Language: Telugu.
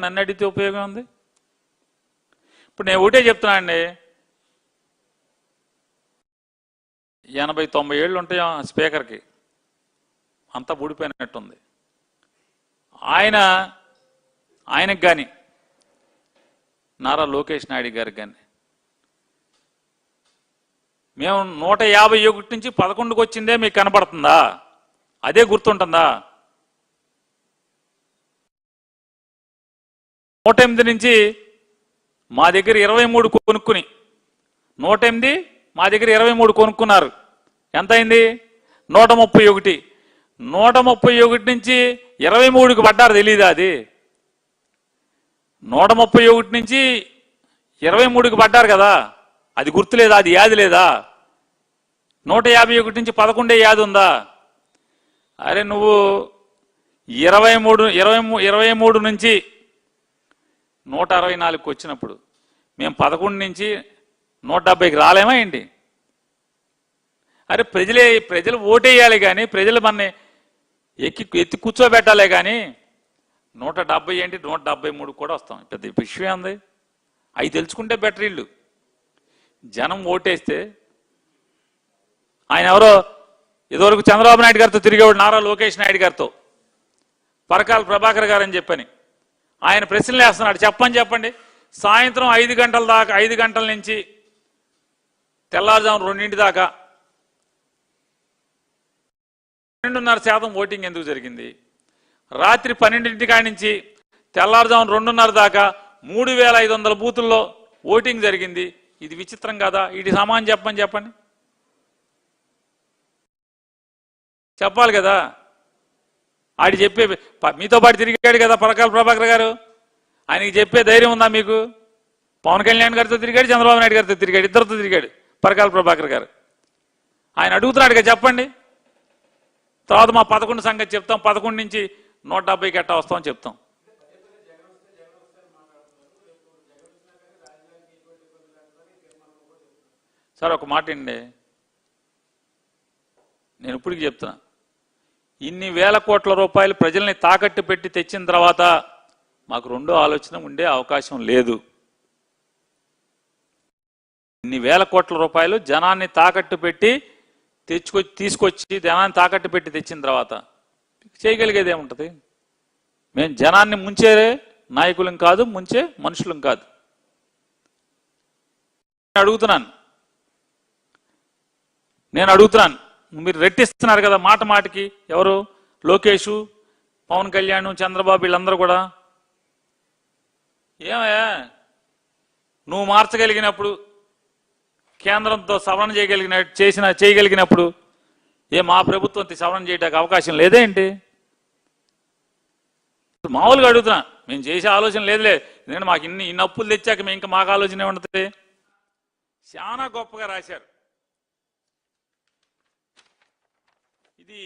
నన్ను అడిగితే ఉపయోగం ఉంది. ఇప్పుడు నేను ఒకటే చెప్తున్నా అండి, 80-90 ఏళ్ళు ఉంటాయి స్పీకర్కి, అంతా ఊడిపోయినట్టుంది. ఆయనకు కానీ నారా లోకేష్ నాయుడు గారికి కానీ మేము 151 నుంచి 11కి వచ్చిందే మీకు కనపడుతుందా? అదే గుర్తుంటుందా? 108 నుంచి మా దగ్గర 23 కొనుక్కుని 108 మా దగ్గర 23 కొనుక్కున్నారు. ఎంత అయింది? 131. 131 నుంచి 23కి పడ్డారు, తెలీదా అది? 131 నుంచి 23కి పడ్డారు కదా, అది గుర్తులేదా? అది యాది లేదా? 151 నుంచి 11 యాది ఉందా? అరే నువ్వు 23 నుంచి 164కి వచ్చినప్పుడు మేము 11 నుంచి 170కి రాలేమా ఏంటి? అరే ప్రజలు ఓటేయాలి కానీ, ప్రజలు మనని ఎత్తి కూర్చోబెట్టాలే కానీ 170 ఏంటి 173 కూడా వస్తాం. పెద్ద విషయం ఉంది. అవి తెలుసుకుంటే బెటర్. ఇల్లు జనం ఓటేస్తే ఆయన ఎవరో ఇదివరకు చంద్రబాబు నాయుడు గారితో తిరిగేవాడు, నారా లోకేష్ నాయుడు గారితో, పరకాల ప్రభాకర్ గారు అని చెప్పని ఆయన ప్రశ్నలు వేస్తున్నాడు. చెప్పండి సాయంత్రం 5 గంటల దాకా, 5 గంటల నుంచి తెల్లారుజాము 2 దాకా 12.5% ఓటింగ్ ఎందుకు జరిగింది? రాత్రి 12 కాడి నుంచి తెల్లారుజాము 2:30 దాకా 3500 బూతుల్లో ఓటింగ్ జరిగింది. ఇది విచిత్రం కదా? ఇది సమానం చెప్పండి. చెప్పాలి కదా. ఆడి చెప్పే, మీతో పాటు తిరిగాడు కదా పరకాల ప్రభాకర్ గారు, ఆయనకి చెప్పే ధైర్యం ఉందా మీకు? పవన్ కళ్యాణ్ గారితో తిరిగాడు, చంద్రబాబు నాయుడు గారితో తిరిగాడు, ఇద్దరితో తిరిగాడు పరకాల ప్రభాకర్ గారు. ఆయన అడుగుతున్నాడు కదా, చెప్పండి. తర్వాత మా 11 సంగతి చెప్తాం, 11 నుంచి 170కి ఎట్టా వస్తామని చెప్తాం. సార్ ఒక మాట అండి, నేను ఇప్పటికి చెప్తున్నా, ఇన్ని వేల కోట్ల రూపాయలు ప్రజల్ని తాకట్టు పెట్టి తెచ్చిన తర్వాత మాకు రెండో ఆలోచన ఉండే అవకాశం లేదు. ఇన్ని వేల కోట్ల రూపాయలు జనాన్ని తాకట్టు పెట్టి తీసుకొచ్చి జనాన్ని తాకట్టు పెట్టి తెచ్చిన తర్వాత చేయగలిగేది ఏముంటుంది? మేము జనాన్ని ముంచే నాయకులం కాదు, ముంచే మనుషులం కాదు. నేను అడుగుతున్నాను, మీరు రెట్టిస్తున్నారు కదా మాట మాటకి. ఎవరు? లోకేష్, పవన్ కళ్యాణ్, చంద్రబాబు, వీళ్ళందరూ కూడా. ఏమయ్యా నువ్వు మార్చగలిగినప్పుడు, కేంద్రంతో సవరణ చేయగలిగినప్పుడు మా ప్రభుత్వం సవరణ చేయడానికి అవకాశం లేదేంటి? మామూలుగా అడుగుతున్నా. మేము చేసే ఆలోచన లేదులే, ఎందుకంటే మాకు ఇన్ని అప్పులు తెచ్చాక మేము ఇంకా మాకు ఆలోచన ఏముంటుంది? చాలా గొప్పగా రాశారు. ఇది